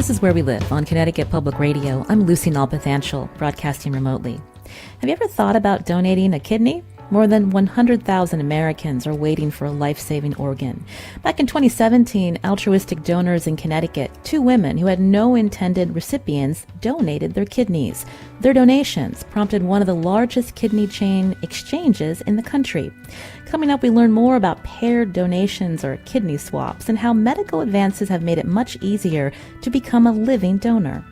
This is Where We Live on Connecticut Public Radio. I'm Lucy Nalpathanchel, broadcasting remotely. Have you ever thought about donating a kidney? More than 100,000 Americans are waiting for a life-saving organ. Back in 2017, altruistic donors in Connecticut, 2 women who had no intended recipients, donated their kidneys. Their donations prompted one of the largest kidney chain exchanges in the country. Coming up, we learn more about paired donations or kidney swaps and how medical advances have made it much easier to become a living donor.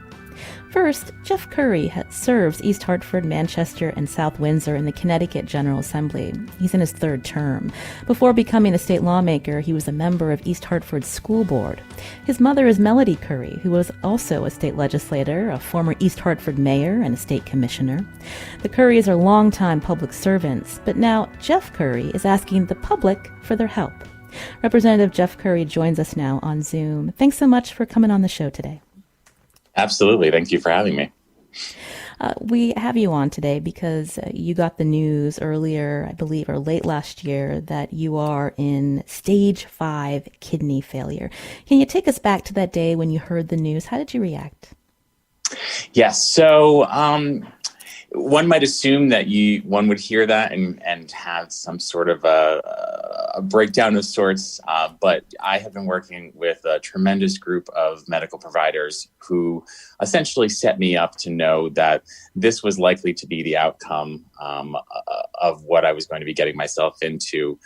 First, Jeff Currey serves East Hartford, Manchester, and South Windsor in the Connecticut General Assembly. He's in his 3rd term. Before becoming a state lawmaker, he was a member of East Hartford's school board. His mother is Melody Currey, who was also a state legislator, a former East Hartford mayor, and a state commissioner. The Curreys are longtime public servants, but now Jeff Currey is asking the public for their help. Representative Jeff Currey joins us now on Zoom. Thanks so much for coming on the show today. Absolutely. Thank you for having me. We have you on today because you got the news earlier, I believe, or late last year, that you are in stage 5 kidney failure. Can you take us back to that day when you heard the news? How did you react? Yes. So one might assume that one would hear that and have some sort of a breakdown of sorts. But I have been working with a tremendous group of medical providers who essentially set me up to know that this was likely to be the outcome of what I was going to be getting myself into.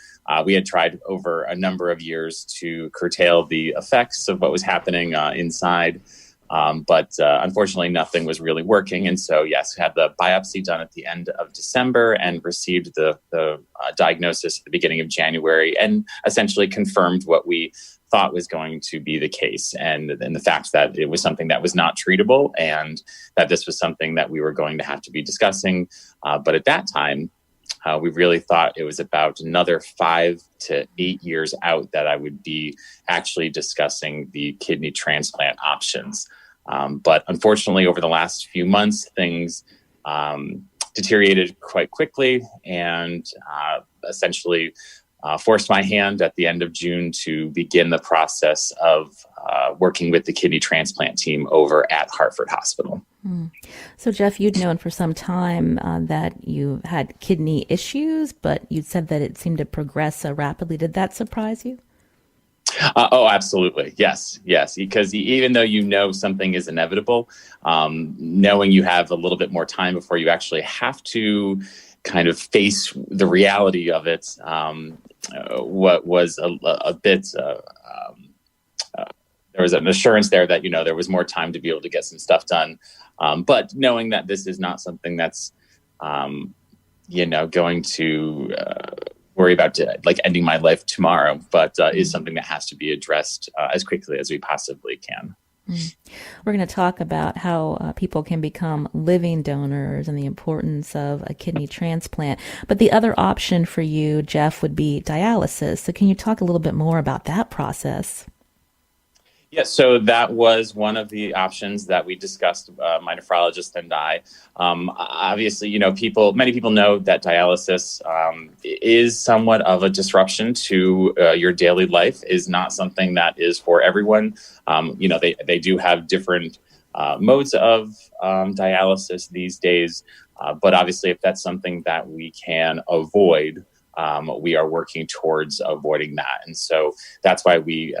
We had tried over a number of years to curtail the effects of what was happening inside. But unfortunately, nothing was really working. And so, yes, had the biopsy done at the end of December and received the diagnosis at the beginning of January and essentially confirmed what we thought was going to be the case. And the fact that it was something that was not treatable and that this was something that we were going to have to be discussing. But at that time, we really thought it was about another 5 to 8 years out that I would be actually discussing the kidney transplant options. But unfortunately, over the last few months, things deteriorated quite quickly and essentially forced my hand at the end of June to begin the process of working with the kidney transplant team over at Hartford Hospital. So, Jeff, you'd known for some time that you had kidney issues, but you said that it seemed to progress so rapidly. Did that surprise you? Oh, absolutely. Yes. Because even though you know something is inevitable, knowing you have a little bit more time before you actually have to kind of face the reality of it, what was a bit... there was an assurance there that, there was more time to be able to get some stuff done. But knowing that this is not something that's, going to worry about ending my life tomorrow, but is something that has to be addressed as quickly as we possibly can. We're going to talk about how people can become living donors and the importance of a kidney transplant. But the other option for you, Jeff, would be dialysis. So can you talk a little bit more about that process? Yes, so that was one of the options that we discussed, my nephrologist and I. Obviously, many people know that dialysis is somewhat of a disruption to your daily life, is not something that is for everyone. They do have different modes of dialysis these days, but obviously if that's something that we can avoid, we are working towards avoiding that. And so that's why we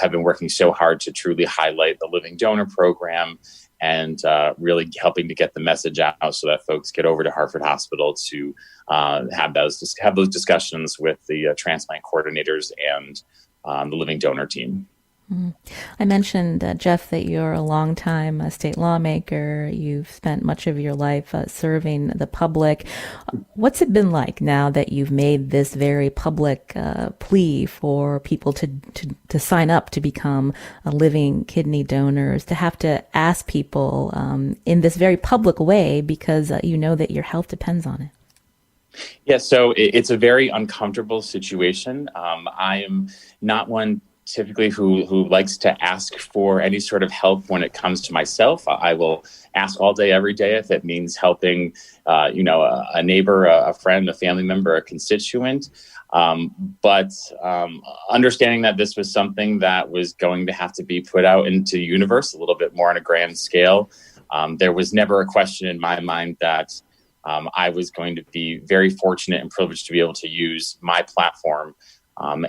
have been working so hard to truly highlight the living donor program and really helping to get the message out so that folks get over to Hartford Hospital to have those discussions with the transplant coordinators and the living donor team. I mentioned, Jeff, that you're a longtime state lawmaker. You've spent much of your life serving the public. What's it been like now that you've made this very public plea for people to sign up to become living kidney donors, to have to ask people in this very public way because you know that your health depends on it? Yeah, so it's a very uncomfortable situation. I am not one typically who likes to ask for any sort of help when it comes to myself. I will ask all day, every day, if it means helping, a neighbor, a friend, a family member, a constituent. But understanding that this was something that was going to have to be put out into the universe a little bit more on a grand scale, there was never a question in my mind that I was going to be very fortunate and privileged to be able to use my platform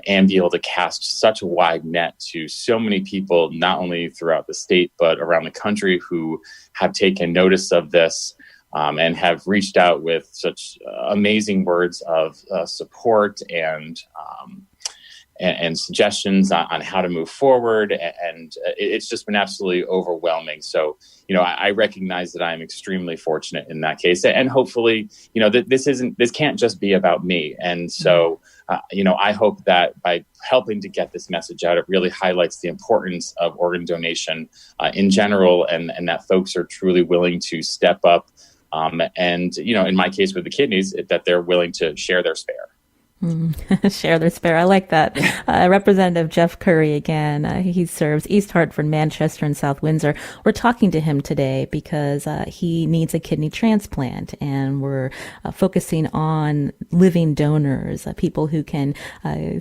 and be able to cast such a wide net to so many people, not only throughout the state, but around the country, who have taken notice of this and have reached out with such amazing words of support and suggestions on how to move forward. And it's just been absolutely overwhelming. So, I recognize that I'm extremely fortunate in that case. And hopefully, this can't just be about me. And so, I hope that by helping to get this message out, it really highlights the importance of organ donation in general, and that folks are truly willing to step up. And, in my case with the kidneys, that they're willing to share their spare. Share their spare. I like that. Representative Jeff Currey again. He serves East Hartford, Manchester, and South Windsor. We're talking to him today because he needs a kidney transplant, and we're focusing on living donors, people who can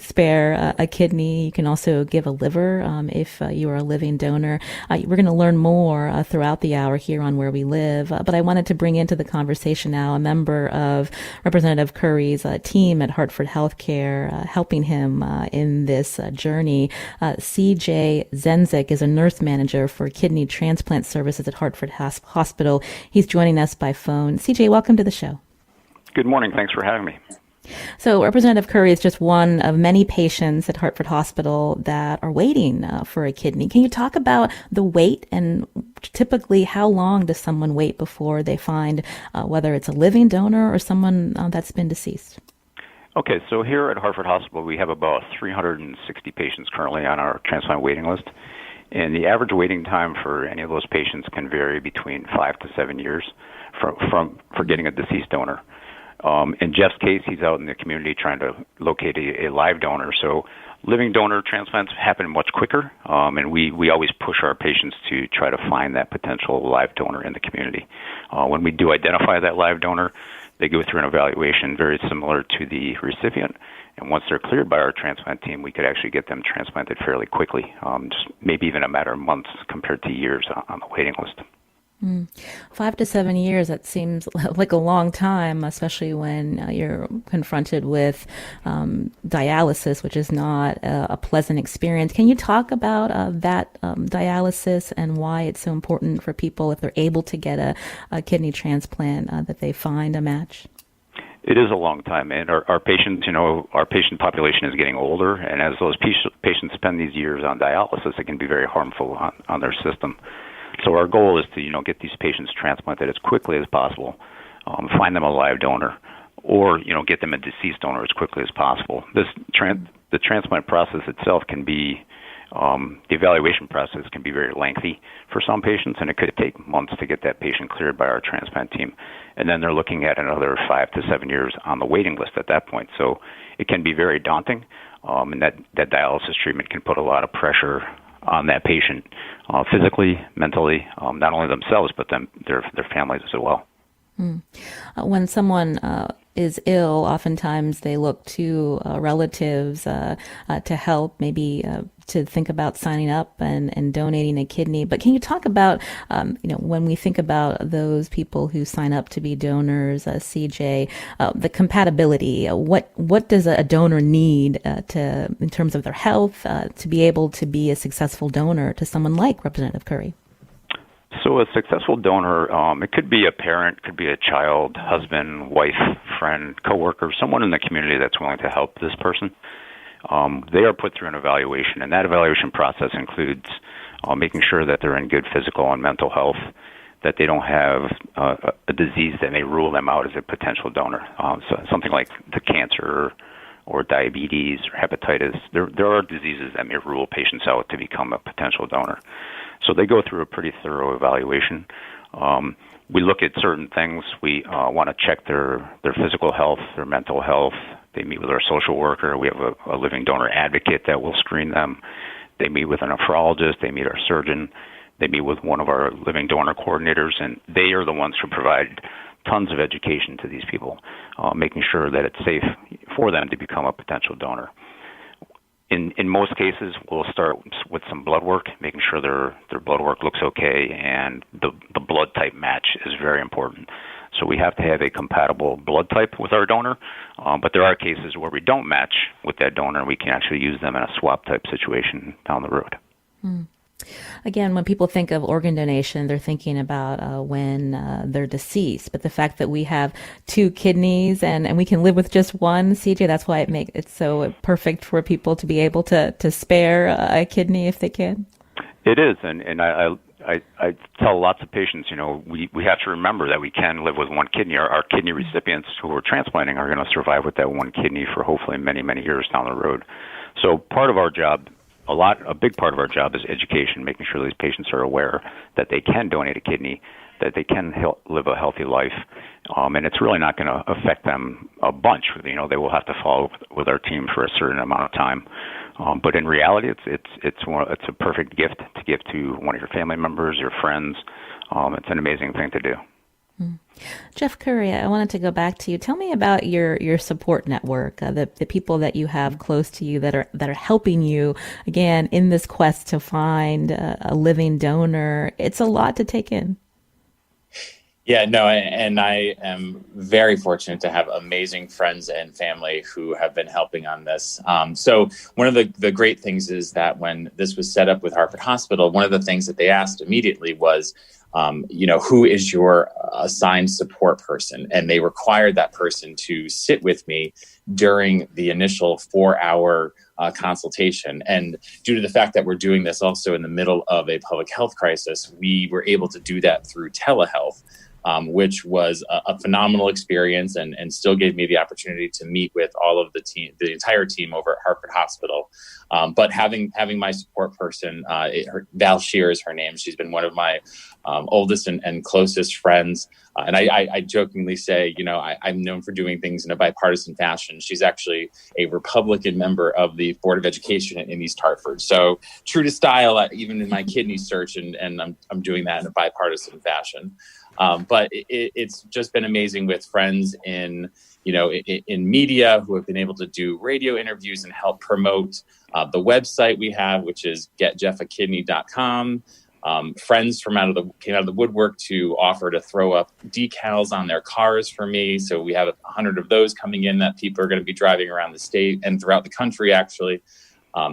spare a kidney. You can also give a liver if you are a living donor. We're going to learn more throughout the hour here on Where We Live. But I wanted to bring into the conversation now a member of Representative Currey's team at Hartford Healthcare, helping him in this journey. CJ Zenzick is a nurse manager for kidney transplant services at Hartford Hospital. He's joining us by phone. CJ, welcome to the show. Good morning. Thanks for having me. So Representative Currey is just one of many patients at Hartford Hospital that are waiting for a kidney. Can you talk about the wait, and typically how long does someone wait before they find whether it's a living donor or someone that's been deceased? Okay, so here at Hartford Hospital, we have about 360 patients currently on our transplant waiting list. And the average waiting time for any of those patients can vary between 5 to 7 years for getting a deceased donor. In Jeff's case, he's out in the community trying to locate a live donor. So living donor transplants happen much quicker, and we always push our patients to try to find that potential live donor in the community. When we do identify that live donor, they go through an evaluation very similar to the recipient, and once they're cleared by our transplant team, we could actually get them transplanted fairly quickly, just maybe even a matter of months compared to years on the waiting list. 5 to 7 years, that seems like a long time, especially when you're confronted with dialysis, which is not a pleasant experience. Can you talk about that dialysis and why it's so important for people, if they're able to get a kidney transplant, that they find a match? It is a long time, and our patients, our patient population is getting older, and as those patients spend these years on dialysis, it can be very harmful on their system. So our goal is to, get these patients transplanted as quickly as possible, find them a live donor, or, get them a deceased donor as quickly as possible. The transplant process itself can be, the evaluation process can be very lengthy for some patients, and it could take months to get that patient cleared by our transplant team. And then they're looking at another 5 to 7 years on the waiting list at that point. So it can be very daunting, and that dialysis treatment can put a lot of pressure on that patient, physically, mentally, not only themselves, but their families as well. When someone is ill, oftentimes they look to relatives to help, maybe to think about signing up and donating a kidney. But can you talk about, when we think about those people who sign up to be donors, CJ, the compatibility? What does a donor need in terms of their health to be able to be a successful donor to someone like Representative Currey? So a successful donor, it could be a parent, could be a child, husband, wife, friend, coworker, someone in the community that's willing to help this person. They are put through an evaluation, and that evaluation process includes making sure that they're in good physical and mental health, that they don't have a disease that may rule them out as a potential donor. So something like the cancer or diabetes or hepatitis, there are diseases that may rule patients out to become a potential donor. So they go through a pretty thorough evaluation. We look at certain things. We want to check their physical health, their mental health, They meet with our social worker. We have a living donor advocate that will screen them. They meet with a nephrologist. They meet our surgeon. They meet with one of our living donor coordinators, and they are the ones who provide tons of education to these people, making sure that it's safe for them to become a potential donor. In most cases, we'll start with some blood work, making sure their blood work looks okay, and the blood type match is very important. So we have to have a compatible blood type with our donor, but there are cases where we don't match with that donor, and we can actually use them in a swap type situation down the road. Again, when people think of organ donation, they're thinking about when they're deceased. But the fact that we have two kidneys and we can live with just one, CJ, that's why it so perfect for people to be able to spare a kidney if they can. It is, and I tell lots of patients, we have to remember that we can live with one kidney. Our kidney recipients who are transplanting are going to survive with that one kidney for hopefully many, many years down the road. So part of our job, a big part of our job is education, making sure these patients are aware that they can donate a kidney, that they can live a healthy life, and it's really not going to affect them a bunch. They will have to follow with our team for a certain amount of time. But in reality, it's a perfect gift to give to one of your family members, your friends. It's an amazing thing to do. Jeff Currey, I wanted to go back to you. Tell me about your support network, the people that you have close to you that are helping you, again, in this quest to find a living donor. It's a lot to take in. Yeah, no, and I am very fortunate to have amazing friends and family who have been helping on this. So one of the great things is that when this was set up with Hartford Hospital, one of the things that they asked immediately was, who is your assigned support person? And they required that person to sit with me during the initial 4-hour consultation. And due to the fact that we're doing this also in the middle of a public health crisis, we were able to do that through telehealth. Which was a phenomenal experience and still gave me the opportunity to meet with all of the entire team over at Hartford Hospital. But having my support person, Val Shear is her name. She's been one of my oldest and closest friends. And I jokingly say, I'm known for doing things in a bipartisan fashion. She's actually a Republican member of the Board of Education in East Hartford. So true to style, even in my kidney search, and I'm doing that in a bipartisan fashion. But it's just been amazing with friends in media who have been able to do radio interviews and help promote the website we have, which is getjeffakidney.com. Friends came out of the woodwork to offer to throw up decals on their cars for me. So we have 100 of those coming in that people are going to be driving around the state and throughout the country, actually.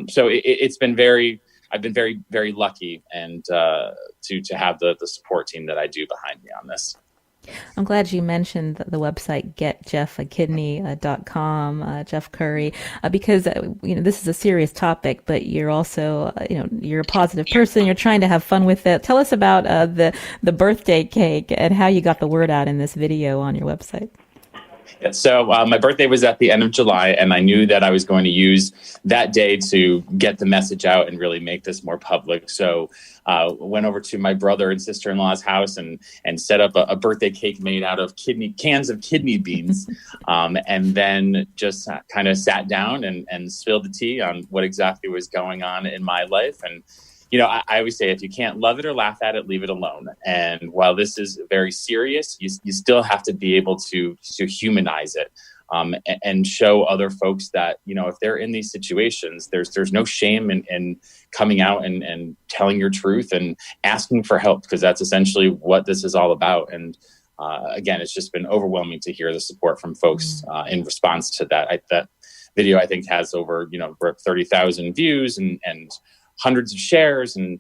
So I've been very, very lucky and to have the support team that I do behind me on this. I'm glad you mentioned the website getjeffakidney.com, Jeff Currey, because this is a serious topic, but you're also you're a positive person. You're trying to have fun with it. Tell us about the birthday cake and how you got the word out in this video on your website. Yeah, so my birthday was at the end of July, and I knew that I was going to use that day to get the message out and really make this more public. So went over to my brother and sister-in-law's house and set up a birthday cake made out of cans of kidney beans, and then just kind of sat down and spilled the tea on what exactly was going on in my life. And I always say, if you can't love it or laugh at it, leave it alone. And while this is very serious, you still have to be able to humanize it and show other folks that, if they're in these situations, there's no shame in coming out and telling your truth and asking for help, because that's essentially what this is all about. And again, it's just been overwhelming to hear the support from folks in response to that. That video, I think, has over 30,000 views and hundreds of shares, and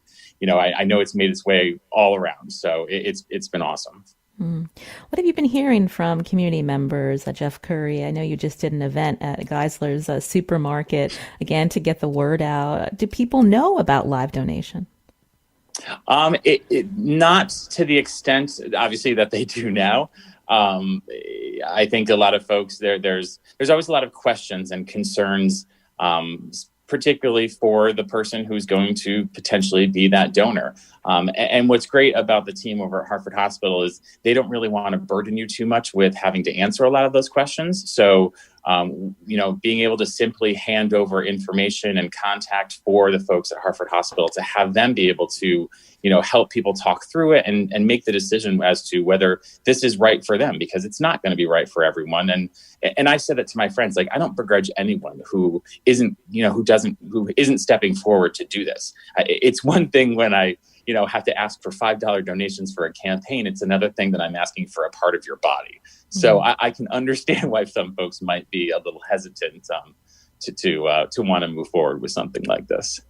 I know it's made its way all around. So it's been awesome. What have you been hearing from community members, Jeff Currey? I know you just did an event at Geisler's supermarket, again, to get the word out. Do people know about live donation? Not to the extent, obviously, that they do now. I think a lot of folks there's always a lot of questions and concerns, particularly for the person who's going to potentially be that donor. And what's great about the team over at Hartford Hospital is they don't really want to burden you too much with having to answer a lot of those questions. So being able to simply hand over information and contact for the folks at Hartford Hospital to have them be able to, help people talk through it and make the decision as to whether this is right for them, because it's not going to be right for everyone. And I said that to my friends, like, I don't begrudge anyone who isn't stepping forward to do this. It's one thing when I have to ask for $5 donations for a campaign. It's another thing that I'm asking for a part of your body. So I can understand why some folks might be a little hesitant to want to move forward with something like this.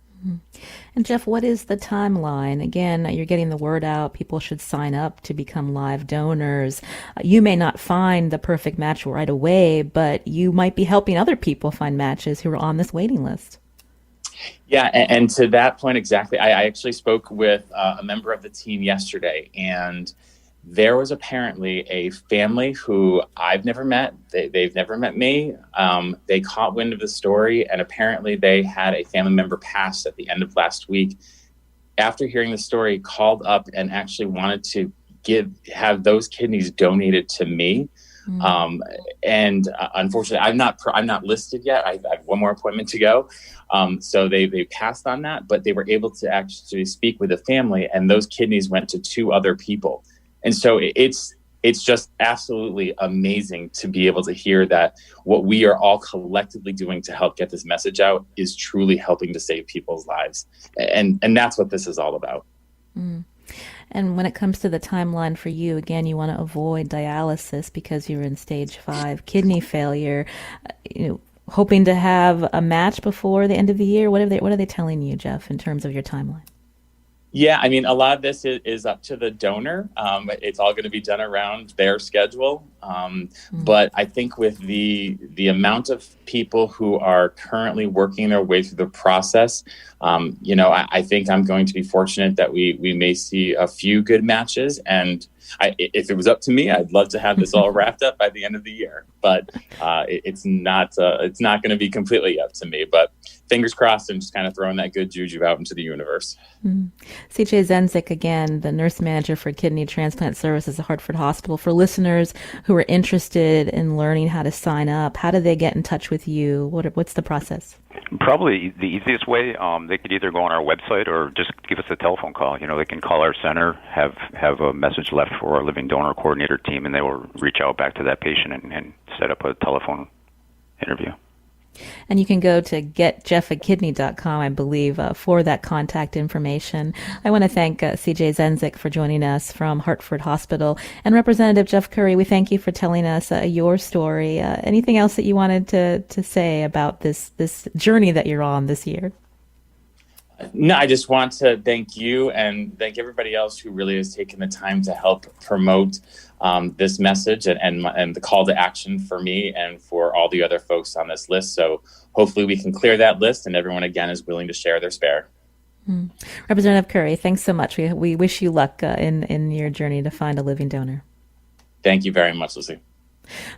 And Jeff, what is the timeline? Again, you're getting the word out. People should sign up to become live donors. You may not find the perfect match right away, but you might be helping other people find matches who are on this waiting list. Yeah, and to that point exactly, I actually spoke with a member of the team yesterday, and there was apparently a family who I've never met. They've never met me. They caught wind of the story, and apparently they had a family member pass at the end of last week. After hearing the story, called up and actually wanted to have those kidneys donated to me. And unfortunately, I'm not listed yet. I have one more appointment to go. So they passed on that, but they were able to actually speak with the family, and those kidneys went to 2 other people. And so it's just absolutely amazing to be able to hear that what we are all collectively doing to help get this message out is truly helping to save people's lives. And that's what this is all about. And when it comes to the timeline for you, again, you want to avoid dialysis because you're in stage 5 kidney failure, hoping to have a match before the end of the year. What are they telling you, Jeff, in terms of your timeline? Yeah, I mean, a lot of this is up to the donor. It's all going to be done around their schedule. But I think with the amount of people who are currently working their way through the process, I think I'm going to be fortunate that we may see a few good matches. And if it was up to me, I'd love to have this all wrapped up by the end of the year. But it's not going to be completely up to me. But fingers crossed, and just kind of throwing that good juju out into the universe. CJ Zenzick, again, the nurse manager for kidney transplant services at Hartford Hospital. For listeners who are interested in learning how to sign up, how do they get in touch with you? What's the process? Probably the easiest way, they could either go on our website or just give us a telephone call. They can call our center, have a message left for our living donor coordinator team, and they will reach out back to that patient and set up a telephone interview. And you can go to getjeffakidney.com, I believe, for that contact information. I want to thank CJ Zenzick for joining us from Hartford Hospital. And Representative Jeff Currey, we thank you for telling us your story. Anything else that you wanted to say about this journey that you're on this year? No, I just want to thank you and thank everybody else who really has taken the time to help promote this message and the call to action for me and for all the other folks on this list. So hopefully we can clear that list and everyone again is willing to share their spare. Representative Currey, thanks so much. We wish you luck in your journey to find a living donor. Thank you very much, Lucy.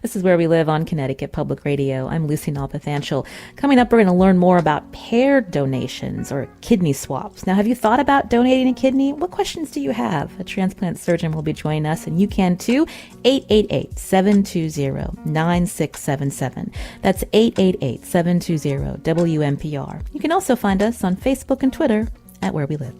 This is Where We Live on Connecticut Public Radio. I'm Lucy Nalpathanchel. Coming up, we're going to learn more about paired donations or kidney swaps. Now, have you thought about donating a kidney? What questions do you have? A transplant surgeon will be joining us, and you can too. 888-720-9677. That's 888-720-WNPR. You can also find us on Facebook and Twitter at Where We Live.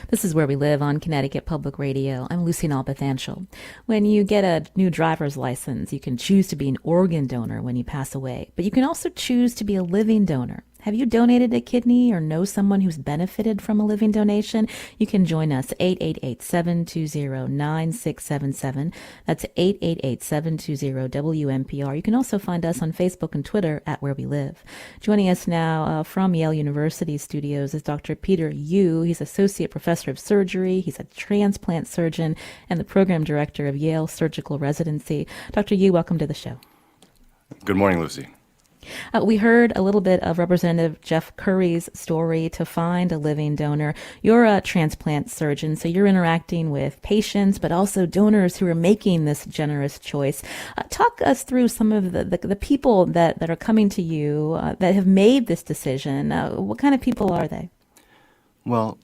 This is Where We Live on Connecticut Public Radio. I'm Lucy Nalpathanchel. When you get a new driver's license, you can choose to be an organ donor when you pass away, but you can also choose to be a living donor. Have you donated a kidney or know someone who's benefited from a living donation? You can join us, 888-720-9677. That's 888-720-WNPR. You can also find us on Facebook and Twitter at Where We Live. Joining us now from Yale University studios is Dr. Peter Yu. He's Associate Professor of Surgery. He's a transplant surgeon and the Program Director of Yale Surgical Residency. Dr. Yu, welcome to the show. Good morning, Lucy. We heard a little bit of Representative Jeff Currey's story to find a living donor. You're a transplant surgeon, so you're interacting with patients, but also donors who are making this generous choice. Talk us through some of the people that are coming to you that have made this decision. What kind of people are they? Well,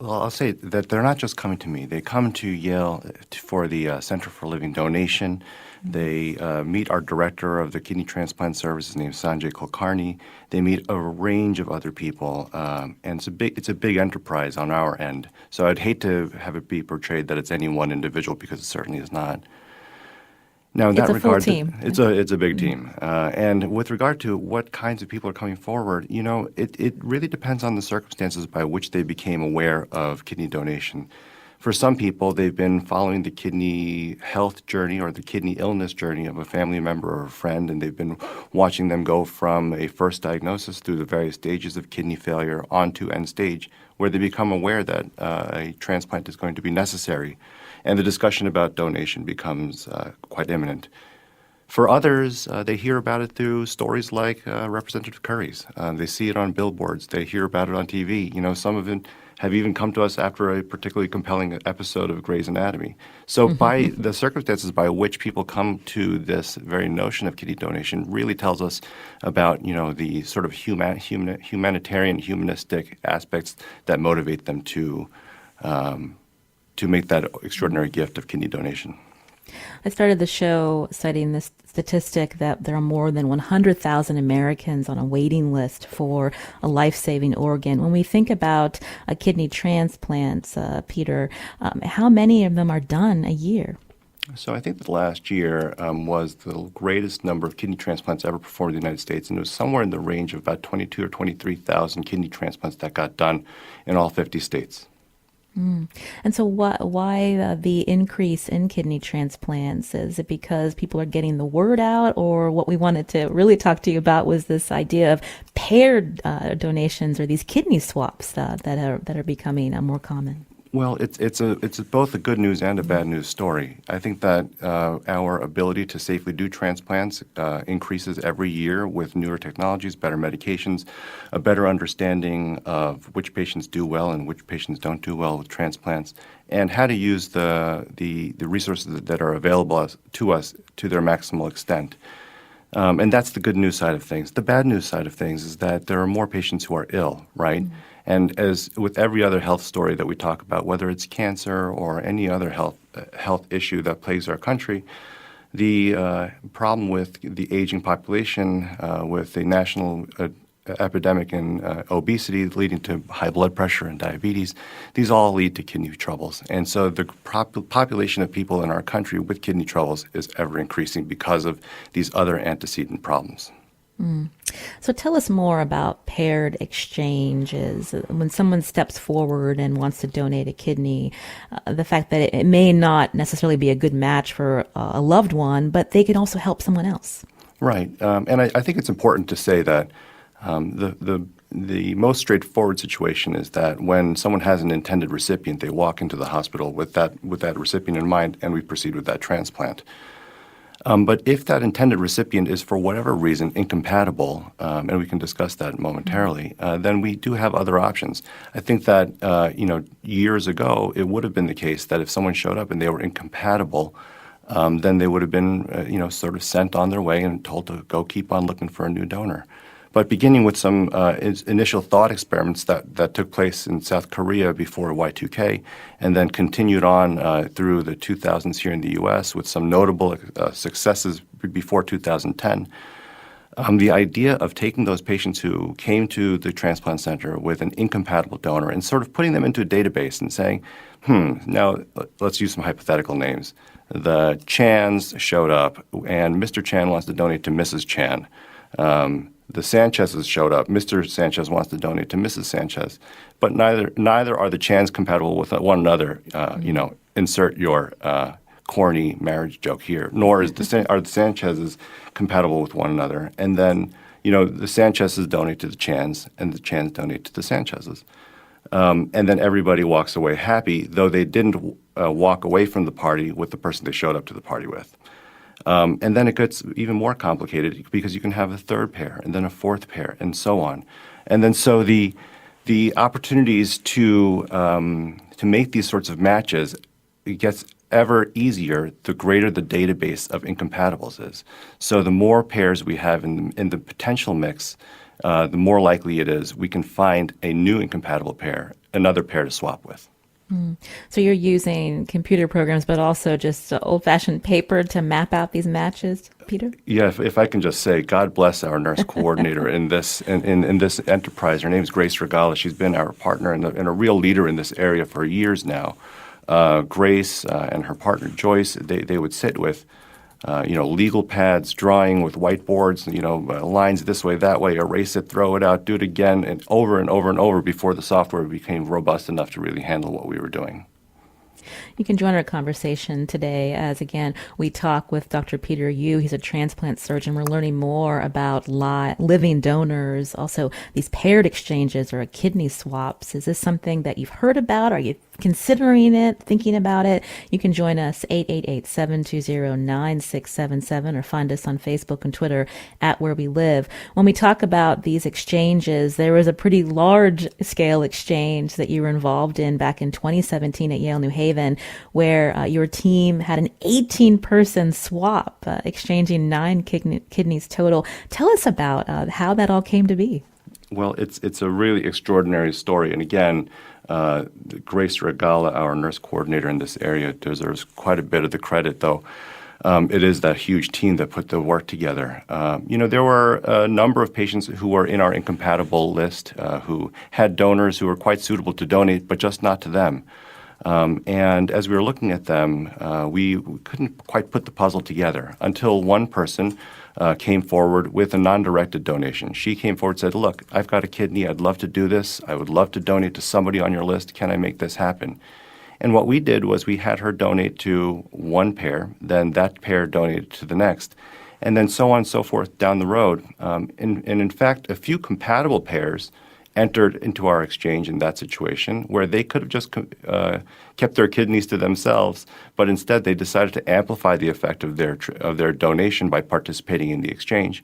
I'll say that they're not just coming to me. They come to Yale for the Center for Living Donation. They meet our director of the kidney transplant service. His name is Sanjay Kulkarni. They meet a range of other people, and it's a big enterprise on our end. So I'd hate to have it be portrayed that it's any one individual, because it certainly is not. Now, in It's that a regard, full team. it's a big team. And with regard to what kinds of people are coming forward, it really depends on the circumstances by which they became aware of kidney donation. For some people, they've been following the kidney health journey or the kidney illness journey of a family member or a friend, and they've been watching them go from a first diagnosis through the various stages of kidney failure onto end stage, where they become aware that a transplant is going to be necessary, and the discussion about donation becomes quite imminent. For others, they hear about it through stories like Representative Currey's. They see it on billboards. They hear about it on TV. Some of them have even come to us after a particularly compelling episode of Grey's Anatomy. So by the circumstances by which people come to this very notion of kidney donation really tells us about, the sort of humanitarian, humanistic aspects that motivate them to make that extraordinary gift of kidney donation. I started the show citing this statistic that there are more than 100,000 Americans on a waiting list for a life-saving organ. When we think about kidney transplants, Peter, how many of them are done a year? So I think that last year was the greatest number of kidney transplants ever performed in the United States, and it was somewhere in the range of about 22 or 23,000 kidney transplants that got done in all 50 states. And so why the increase in kidney transplants? Is it because people are getting the word out, or what we wanted to really talk to you about was this idea of paired donations, or these kidney swaps that are becoming more common? Well, it's both a good news and a bad news story. I think that our ability to safely do transplants increases every year with newer technologies, better medications, a better understanding of which patients do well and which patients don't do well with transplants, and how to use the resources that are available to us to their maximal extent. And that's the good news side of things. The bad news side of things is that there are more patients who are ill, right? Mm-hmm. And as with every other health story that we talk about, whether it's cancer or any other health issue that plagues our country, the problem with the aging population, with the national epidemic in obesity leading to high blood pressure and diabetes, these all lead to kidney troubles. And so the population of people in our country with kidney troubles is ever increasing because of these other antecedent problems. So tell us more about paired exchanges. When someone steps forward and wants to donate a kidney, the fact that it may not necessarily be a good match for a loved one, but they can also help someone else. Right. And I think it's important to say that the most straightforward situation is that when someone has an intended recipient, they walk into the hospital with that recipient in mind, and we proceed with that transplant. But if that intended recipient is for whatever reason incompatible, and we can discuss that momentarily, then we do have other options. I think that years ago it would have been the case that if someone showed up and they were incompatible, then they would have been sort of sent on their way and told to go keep on looking for a new donor. But beginning with some initial thought experiments that took place in South Korea before Y2K, and then continued on through the 2000s here in the U.S. with some notable successes before 2010, the idea of taking those patients who came to the transplant center with an incompatible donor and sort of putting them into a database and saying, now let's use some hypothetical names. The Chans showed up, and Mr. Chan wants to donate to Mrs. Chan. The Sanchez's showed up. Mr. Sanchez wants to donate to Mrs. Sanchez, but neither are the Chans compatible with one another. Insert your corny marriage joke here. Nor are the Sanchez's compatible with one another. And then the Sanchez's donate to the Chans, and the Chans donate to the Sanchez's, and then everybody walks away happy, though they didn't walk away from the party with the person they showed up to the party with. And then it gets even more complicated because you can have a third pair and then a fourth pair and so on. And then so the opportunities to make these sorts of matches, it gets ever easier the greater the database of incompatibles is. So the more pairs we have in the potential mix, the more likely it is we can find a new incompatible pair, another pair to swap with. So you're using computer programs, but also just old-fashioned paper to map out these matches, Peter? Yeah, if I can just say, God bless our nurse coordinator in this enterprise. Her name is Grace Regala. She's been our partner and a real leader in this area for years now. Grace and her partner Joyce, they would sit with legal pads, drawing with whiteboards, lines this way, that way, erase it, throw it out, do it again, and over and over before the software became robust enough to really handle what we were doing. You can join our conversation today as, again, we talk with Dr. Peter Yu. He's a transplant surgeon. We're learning more about living donors, also these paired exchanges or kidney swaps. Is this something that you've heard about? Are you considering it, thinking about it? You can join us 888-720-9677 or find us on Facebook and Twitter at Where We Live. When we talk about these exchanges, there was a pretty large scale exchange that you were involved in back in 2017 at Yale New Haven, where your team had an 18-person swap, exchanging 9 kidneys total. Tell us about how that all came to be. Well, it's a really extraordinary story. And again, Grace Regala, our nurse coordinator in this area, deserves quite a bit of the credit, though. It is that huge team that put the work together. There were a number of patients who were in our incompatible list who had donors who were quite suitable to donate, but just not to them. And as we were looking at them, we couldn't quite put the puzzle together until one person came forward with a non-directed donation. She came forward and said, look, I've got a kidney. I'd love to do this. I would love to donate to somebody on your list. Can I make this happen? And what we did was we had her donate to one pair, then that pair donated to the next, and then so on and so forth down the road. And in fact, a few compatible pairs entered into our exchange in that situation where they could have just kept their kidneys to themselves, but instead they decided to amplify the effect of their donation by participating in the exchange.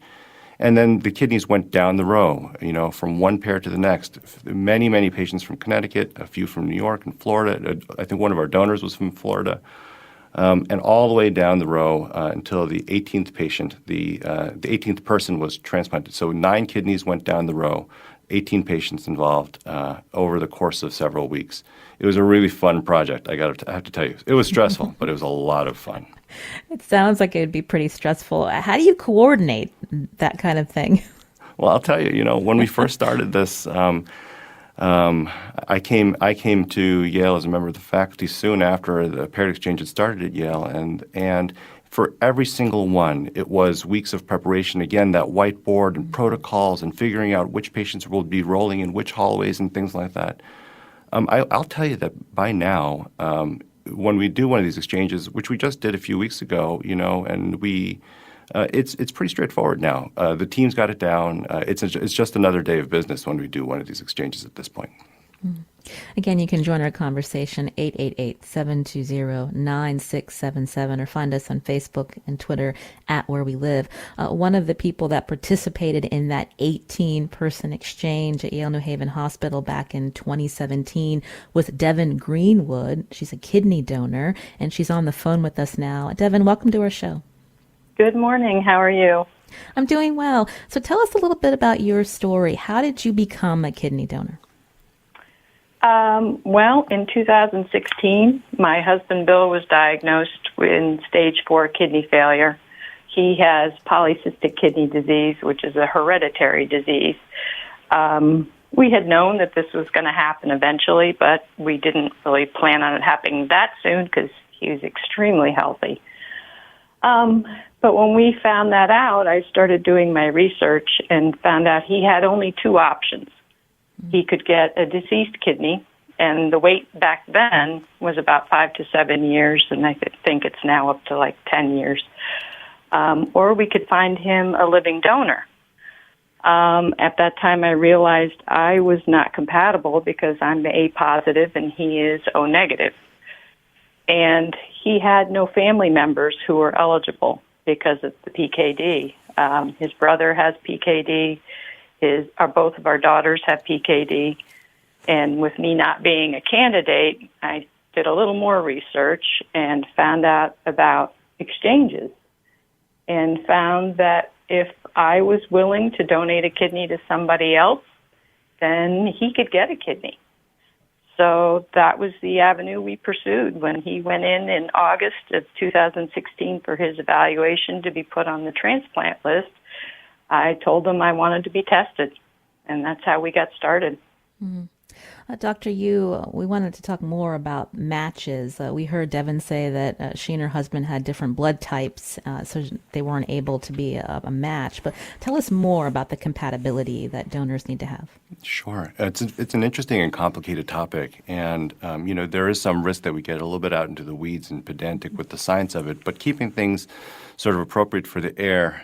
And then the kidneys went down the row, from one pair to the next. Many, many patients from Connecticut, a few from New York and Florida. I think one of our donors was from Florida. And all the way down the row until the 18th patient, the 18th person was transplanted. So 9 kidneys went down the row, 18 patients involved over the course of several weeks. It was a really fun project, I have to tell you. It was stressful, but it was a lot of fun. It sounds like it would be pretty stressful. How do you coordinate that kind of thing? Well, I'll tell you, when we first started this, I came to Yale as a member of the faculty soon after the paired exchange had started at Yale, and for every single one, it was weeks of preparation. Again, that whiteboard and protocols and figuring out which patients will be rolling in which hallways and things like that. I'll tell you that by now, when we do one of these exchanges, which we just did a few weeks ago, and it's pretty straightforward now. The team's got it down. It's just another day of business when we do one of these exchanges at this point. Again, you can join our conversation, 888-720-9677, or find us on Facebook and Twitter at Where We Live. One of the people that participated in that 18-person exchange at Yale New Haven Hospital back in 2017 was Devon Greenwood. She's a kidney donor, and she's on the phone with us now. Devon, welcome to our show. Good morning. How are you? I'm doing well. So tell us a little bit about your story. How did you become a kidney donor? Well, in 2016, my husband Bill was diagnosed with stage 4 kidney failure. He has polycystic kidney disease, which is a hereditary disease. We had known that this was going to happen eventually, but we didn't really plan on it happening that soon because he was extremely healthy. But when we found that out, I started doing my research and found out he had only 2 options. He could get a deceased kidney, and the wait back then was about 5 to 7 years, and I think it's now up to like 10 years. Or we could find him a living donor. At that time, I realized I was not compatible because I'm A positive and he is O negative. And he had no family members who were eligible. because of the PKD. His brother has PKD. Both of our daughters have PKD. And with me not being a candidate, I did a little more research and found out about exchanges and found that if I was willing to donate a kidney to somebody else, then he could get a kidney. So that was the avenue we pursued when he went in August of 2016 for his evaluation to be put on the transplant list. I told him I wanted to be tested, and that's how we got started. Mm-hmm. Dr. Yu, we wanted to talk more about matches. We heard Devon say that she and her husband had different blood types, so they weren't able to be a match. But tell us more about the compatibility that donors need to have. Sure. It's an interesting and complicated topic. And, there is some risk that we get a little bit out into the weeds and pedantic with the science of it. But keeping things sort of appropriate for the air,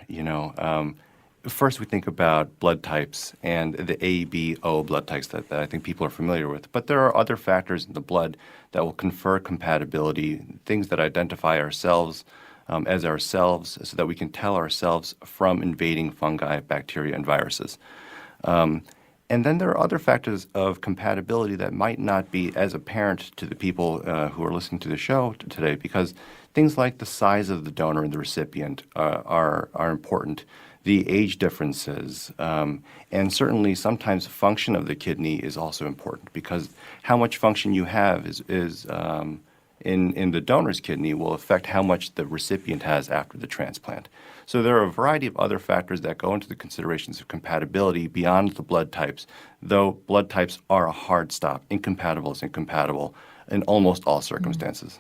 first, we think about blood types and the A, B, O blood types that I think people are familiar with. But there are other factors in the blood that will confer compatibility, things that identify ourselves as ourselves so that we can tell ourselves from invading fungi, bacteria, and viruses. And then there are other factors of compatibility that might not be as apparent to the people who are listening to the show today, because things like the size of the donor and the recipient are important. The age differences, and certainly sometimes function of the kidney is also important, because how much function you have is in the donor's kidney will affect how much the recipient has after the transplant. So there are a variety of other factors that go into the considerations of compatibility beyond the blood types, though blood types are a hard stop. Incompatible is incompatible in almost all circumstances.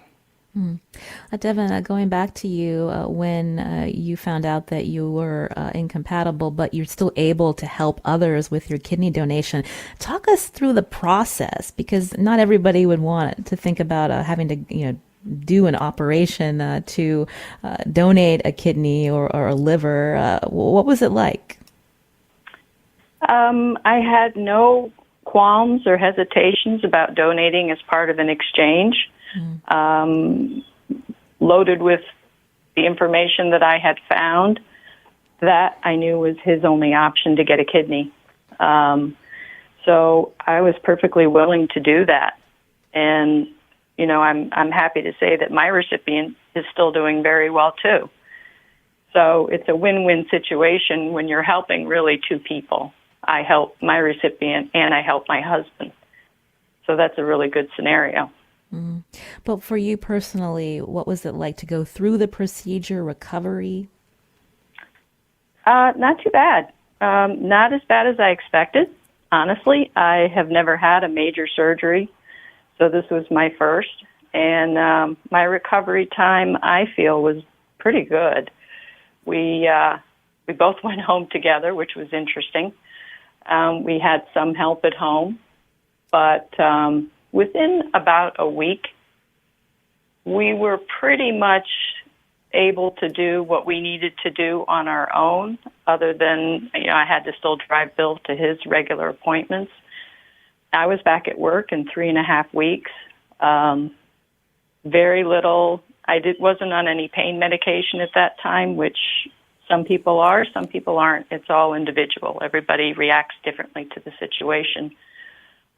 Devon, going back to you, when you found out that you were incompatible, but you're still able to help others with your kidney donation, talk us through the process, because not everybody would want to think about having to, do an operation to donate a kidney or a liver. What was it like? I had no qualms or hesitations about donating as part of an exchange. Loaded with the information that I had found, that I knew was his only option to get a kidney. So I was perfectly willing to do that. And, I'm happy to say that my recipient is still doing very well too. So it's a win-win situation when you're helping really two people. I help my recipient and I help my husband. So that's a really good scenario. Mm. But for you personally, what was it like to go through the procedure, recovery? Not too bad. Not as bad as I expected. Honestly, I have never had a major surgery, so this was my first. And my recovery time, I feel, was pretty good. We both went home together, which was interesting. We had some help at home, but within about a week, we were pretty much able to do what we needed to do on our own, other than, I had to still drive Bill to his regular appointments. I was back at work in 3.5 weeks. Very little. Wasn't on any pain medication at that time, which some people are, some people aren't. It's all individual. Everybody reacts differently to the situation.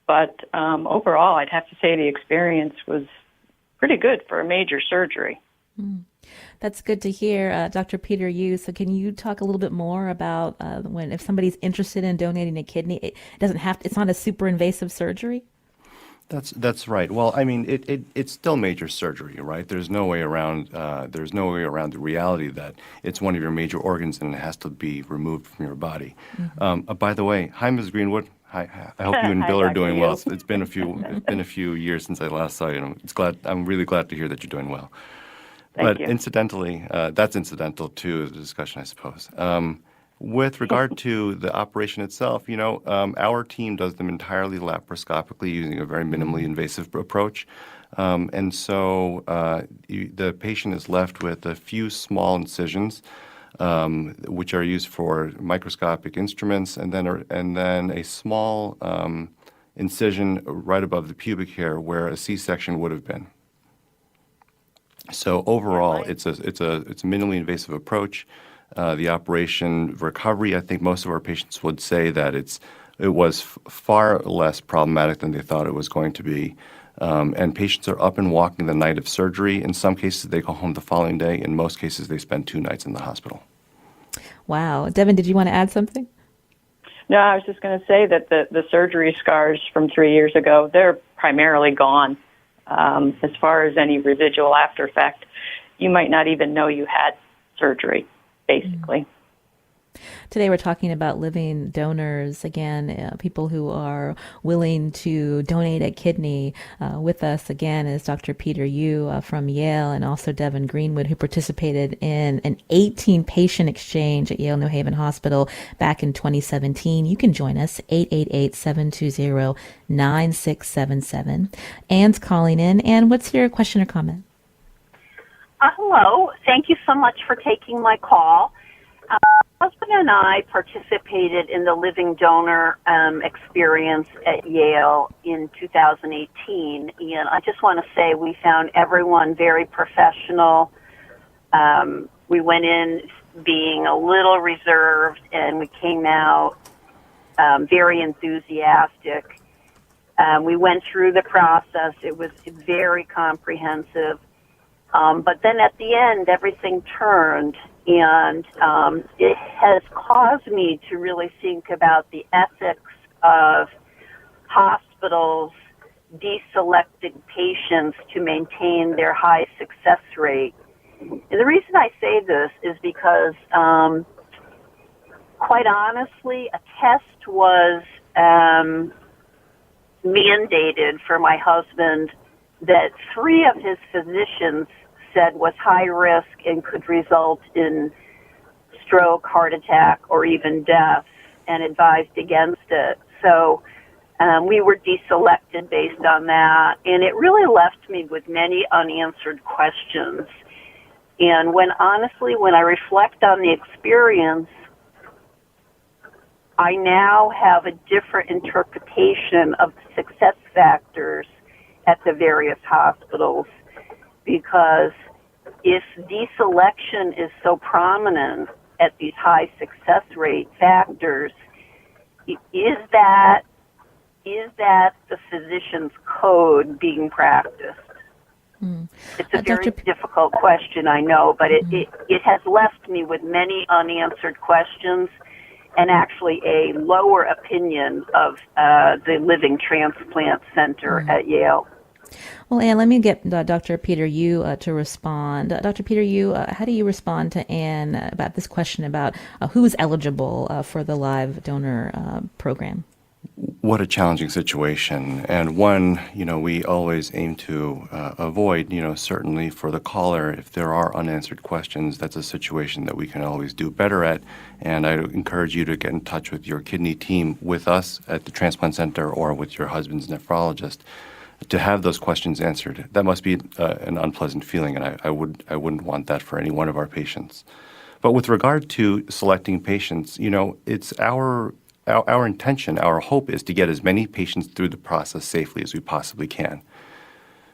But overall, I'd have to say the experience was pretty good for a major surgery. That's good to hear, Dr. Peter Yu. So can you talk a little bit more about if somebody's interested in donating a kidney, it's not a super invasive surgery? That's right. Well, I mean, it's still major surgery, right? There's no way around the reality that it's one of your major organs and it has to be removed from your body. Mm-hmm. By the way, hi, Ms. Greenwood. Hi. I hope you and Bill are doing well. It's been a few years since I last saw you. I'm really glad to hear that you're doing well. Thank you. Incidentally, that's incidental to the discussion, I suppose. With regard to the operation itself, our team does them entirely laparoscopically using a very minimally invasive approach. And so the patient is left with a few small incisions, which are used for microscopic instruments, and then a small incision right above the pubic hair where a C-section would have been. So overall, it's a minimally invasive approach. The operation recovery, I think most of our patients would say that it was far less problematic than they thought it was going to be. And patients are up and walking the night of surgery. In some cases, they go home the following day. In most cases, they spend 2 nights in the hospital. Wow. Devon, did you want to add something? No, I was just going to say that the surgery scars from 3 years ago, they're primarily gone. As far as any residual after effect, you might not even know you had surgery, basically. Today we're talking about living donors, again, people who are willing to donate a kidney. With us again is Dr. Peter Yu from Yale, and also Devon Greenwood, who participated in an 18-patient exchange at Yale New Haven Hospital back in 2017. You can join us, 888-720-9677. Anne's calling in. Anne, what's your question or comment? Hello. Thank you so much for taking my call. My husband and I participated in the living donor experience at Yale in 2018, and I just want to say we found everyone very professional. We went in being a little reserved, and we came out very enthusiastic. We went through the process. It was very comprehensive. But then at the end, everything turned, and it has caused me to really think about the ethics of hospitals deselecting patients to maintain their high success rate. And the reason I say this is because, quite honestly, a test was mandated for my husband that 3 of his physicians said was high risk and could result in stroke, heart attack, or even death, and advised against it. So we were deselected based on that, and it really left me with many unanswered questions. And when I reflect on the experience, I now have a different interpretation of the success factors at the various hospitals, because if deselection is so prominent at these high success rate factors, is that the physician's code being practiced? It's a very difficult question, I know, but it has left me with many unanswered questions, and actually a lower opinion of the Living Transplant Center at Yale. Well, Anne, let me get Dr. Peter Yu to respond. Dr. Peter Yu, how do you respond to Anne about this question about who is eligible for the live donor program? What a challenging situation, and one, we always aim to avoid. Certainly for the caller, if there are unanswered questions, that's a situation that we can always do better at, and I encourage you to get in touch with your kidney team, with us at the Transplant Center, or with your husband's nephrologist, to have those questions answered. That must be an unpleasant feeling, and I wouldn't want that for any one of our patients. But with regard to selecting patients, it's our intention, our hope is to get as many patients through the process safely as we possibly can.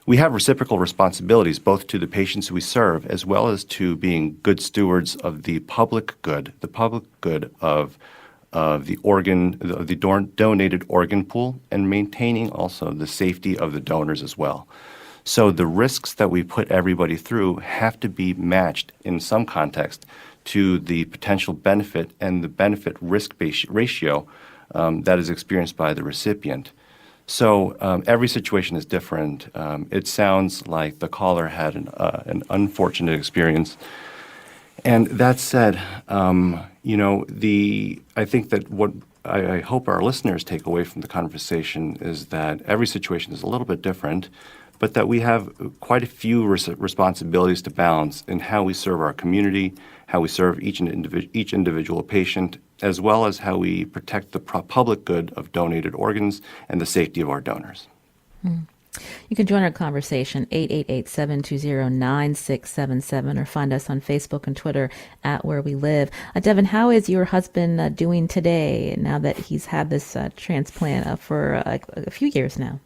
We have reciprocal responsibilities both to the patients we serve as well as to being good stewards of the public good of the donated organ pool, and maintaining also the safety of the donors as well. So the risks that we put everybody through have to be matched in some context to the potential benefit and the benefit-risk ratio that is experienced by the recipient. So every situation is different. It sounds like the caller had an unfortunate experience. And that said, I think that what I hope our listeners take away from the conversation is that every situation is a little bit different, but that we have quite a few responsibilities to balance in how we serve our community, how we serve each individual patient, as well as how we protect the public good of donated organs and the safety of our donors. You can join our conversation, 888-720-9677, or find us on Facebook and Twitter at Where We Live. Devon, how is your husband doing today now that he's had this transplant for a few years now?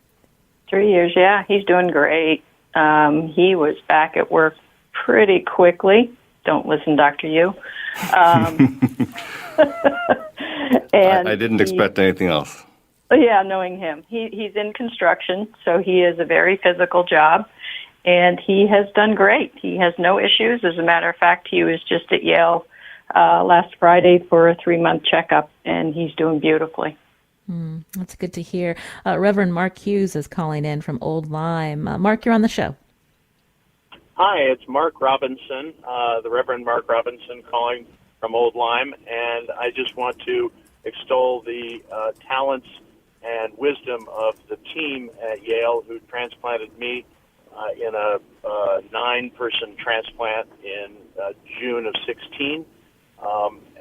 3 years, yeah. He's doing great. He was back at work pretty quickly. Don't listen, Dr. Yu. And I didn't expect anything else. Yeah, knowing him. He's in construction, so he is a very physical job, and he has done great. He has no issues. As a matter of fact, he was just at Yale last Friday for a 3-month checkup, and he's doing beautifully. That's good to hear. Reverend Mark Hughes is calling in from Old Lyme. Mark, you're on the show. Hi, it's Mark Robinson, the Reverend Mark Robinson calling from Old Lyme, and I just want to extol the talents and wisdom of the team at Yale who transplanted me in a 9-person transplant in June of 16,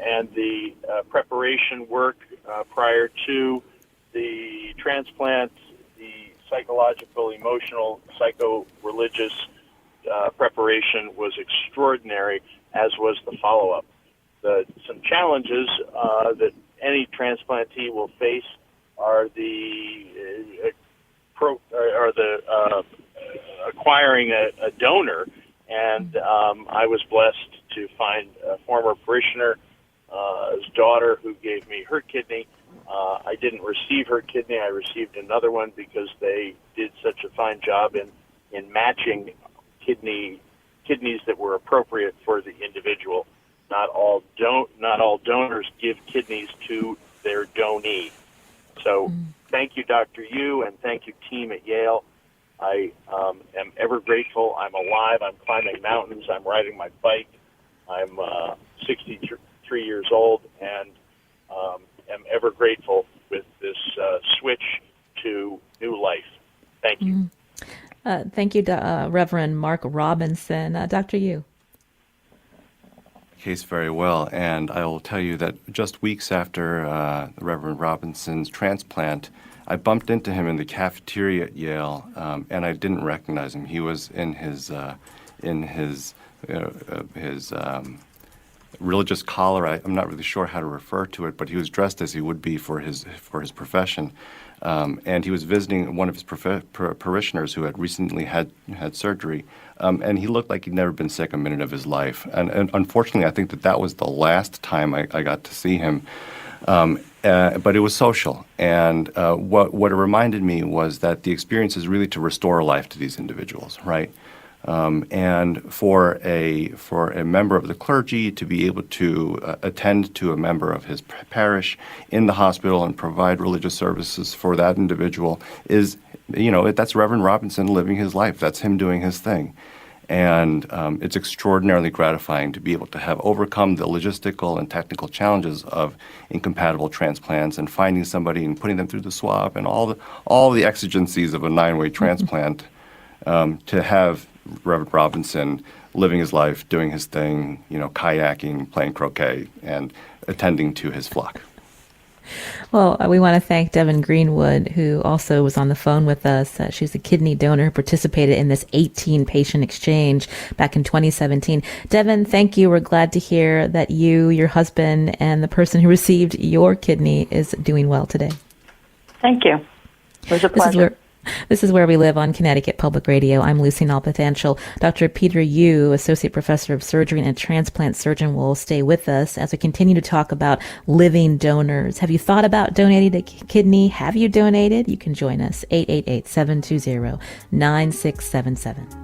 and the preparation work prior to the transplant, the psychological, emotional, psycho-religious preparation was extraordinary, as was the follow-up. Some challenges that any transplantee will face are the acquiring a donor, and I was blessed to find a former parishioner's daughter who gave me her kidney. I didn't receive her kidney. I received another one because they did such a fine job in matching kidneys that were appropriate for the individual. Not all donors give kidneys to their donee. So thank you, Dr. Yu, and thank you, team at Yale. I am ever grateful. I'm alive. I'm climbing mountains. I'm riding my bike. I'm 63 years old, and am ever grateful with this switch to new life. Thank you. Thank you, Reverend Mark Robinson. Dr. Yu. Case very well, and I will tell you that just weeks after the Reverend Robinson's transplant, I bumped into him in the cafeteria at Yale, and I didn't recognize him. He was in his religious collar. I'm not really sure how to refer to it, but he was dressed as he would be for his profession. And he was visiting one of his parishioners who had recently had surgery, and he looked like he'd never been sick a minute of his life. And unfortunately, I think that was the last time I got to see him. But it was social, and what it reminded me was that the experience is really to restore life to these individuals, right? And for a member of the clergy to be able to attend to a member of his parish in the hospital and provide religious services for that individual is, that's Reverend Robinson living his life. That's him doing his thing. And it's extraordinarily gratifying to be able to have overcome the logistical and technical challenges of incompatible transplants and finding somebody and putting them through the swab and all the exigencies of a 9-way transplant, to have Reverend Robinson living his life, doing his thing, kayaking, playing croquet, and attending to his flock. Well, we want to thank Devon Greenwood, who also was on the phone with us. She's a kidney donor who participated in this 18-patient exchange back in 2017. Devon, thank you. We're glad to hear that you, your husband, and the person who received your kidney is doing well today. Thank you. It was a pleasure. This is Where We Live on Connecticut Public Radio. I'm Lucy Nalpathanchel. Dr. Peter Yu, Associate Professor of Surgery and Transplant Surgeon, will stay with us as we continue to talk about living donors. Have you thought about donating a kidney? Have you donated? You can join us, 888-720-9677.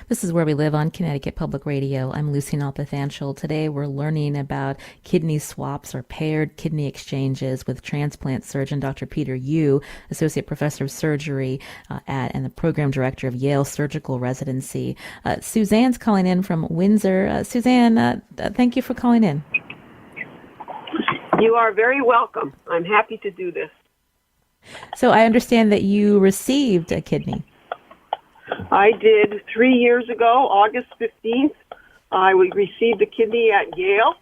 This is Where We Live on Connecticut Public Radio. I'm Lucy Nalpathanchel. Today we're learning about kidney swaps or paired kidney exchanges with transplant surgeon Dr. Peter Yu, Associate Professor of Surgery and the Program Director of Yale Surgical Residency. Suzanne's calling in from Windsor. Suzanne, thank you for calling in. You are very welcome. I'm happy to do this. So I understand that you received a kidney. I did 3 years ago, August 15th. I received a kidney at Yale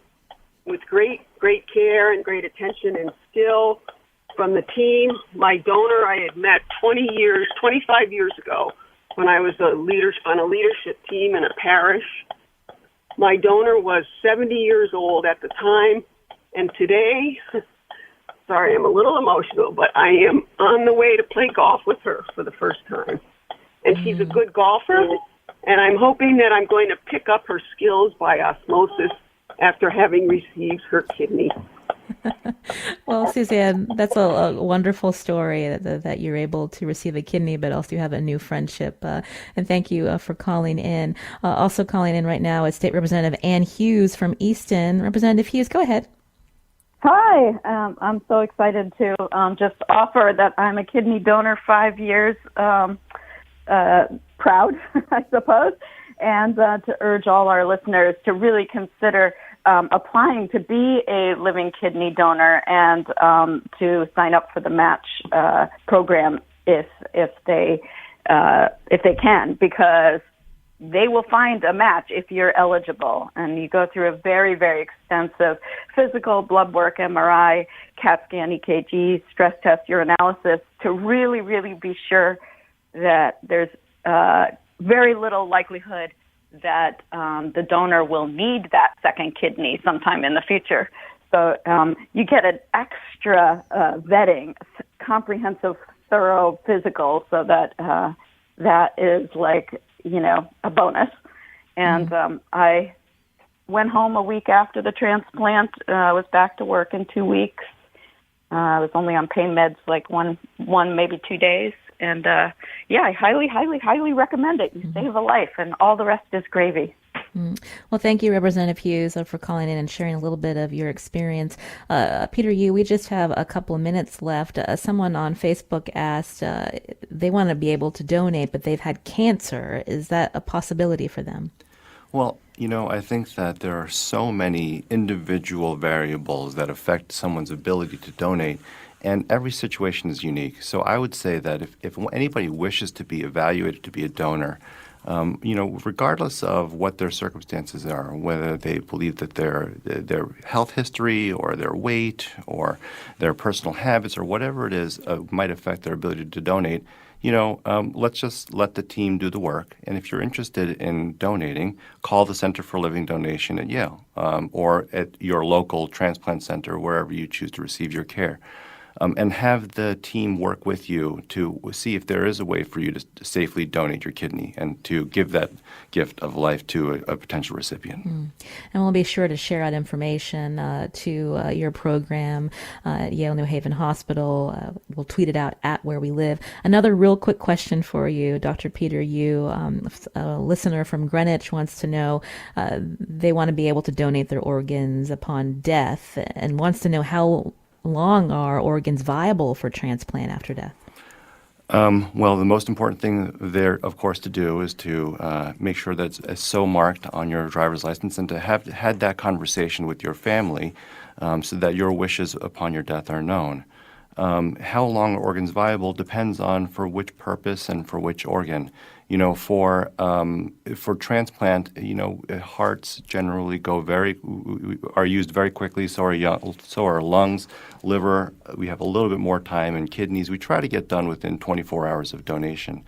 with great care and great attention and skill from the team. My donor I had met 25 years ago, when I was on a leadership team in a parish. My donor was 70 years old at the time, and today, sorry, I'm a little emotional, but I am on the way to play golf with her for the first time. And she's a good golfer, and I'm hoping that I'm going to pick up her skills by osmosis after having received her kidney. Well, Suzanne, that's a wonderful story that you're able to receive a kidney, but also you have a new friendship. And thank you for calling in. Also calling in right now is State Representative Ann Hughes from Easton. Representative Hughes, go ahead. Hi, I'm so excited to just offer that I'm a kidney donor, 5 years proud, I suppose, and to urge all our listeners to really consider applying to be a living kidney donor and to sign up for the match program if they can, because they will find a match if you're eligible. And you go through a very, very extensive physical, blood work, MRI, CAT scan, EKG, stress test, urinalysis to really, really be sure that there's very little likelihood that the donor will need that second kidney sometime in the future. So you get an extra vetting, comprehensive, thorough physical, so that that is like, a bonus. And I went home a week after the transplant. I was back to work in 2 weeks. I was only on pain meds like one maybe 2 days. And, I highly, highly, highly recommend it. You save a life, and all the rest is gravy. Well, thank you, Representative Hughes, for calling in and sharing a little bit of your experience. Peter, we just have a couple of minutes left. Someone on Facebook asked they want to be able to donate, but they've had cancer. Is that a possibility for them? Well, I think that there are so many individual variables that affect someone's ability to donate, and every situation is unique. So I would say that if anybody wishes to be evaluated to be a donor, regardless of what their circumstances are, whether they believe that their health history or their weight or their personal habits or whatever it is might affect their ability to donate, let's just let the team do the work. And if you're interested in donating, call the Center for Living Donation at Yale or at your local transplant center, wherever you choose to receive your care. And have the team work with you to see if there is a way for you to safely donate your kidney and to give that gift of life to a potential recipient. And we'll be sure to share that information to your program at Yale New Haven Hospital. We'll tweet it out at Where We Live. Another real quick question for you, Dr. Peter Yu. A listener from Greenwich wants to know, they want to be able to donate their organs upon death and wants to know how long are organs viable for transplant after death? Well, the most important thing there, of course, to do is to make sure that it's so marked on your driver's license and to have had that conversation with your family so that your wishes upon your death are known. How long are organs viable depends on for which purpose and for which organ. For transplant, hearts generally are used very quickly. So are lungs, liver. We have a little bit more time, and kidneys. We try to get done within 24 hours of donation.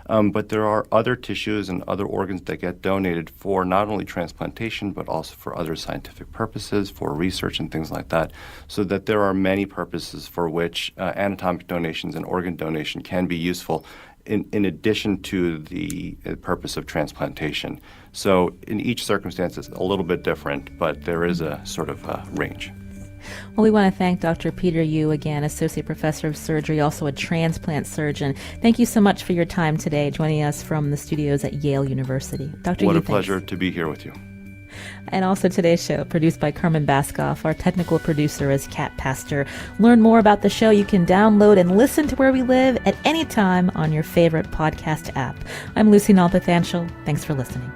But there are other tissues and other organs that get donated for not only transplantation, but also for other scientific purposes, for research and things like that, so that there are many purposes for which anatomic donations and organ donation can be useful in addition to the purpose of transplantation. So in each circumstance, it's a little bit different, but there is a sort of range. Well, we want to thank Dr. Peter Yu again, Associate Professor of Surgery, also a transplant surgeon. Thank you so much for your time today, joining us from the studios at Yale University. Dr. Yu, what a pleasure to be here with you. And also today's show, produced by Carmen Baskoff. Our technical producer is Kat Pastor. Learn more about the show. You can download and listen to Where We Live at any time on your favorite podcast app. I'm Lucy Nalpathanchel. Thanks for listening.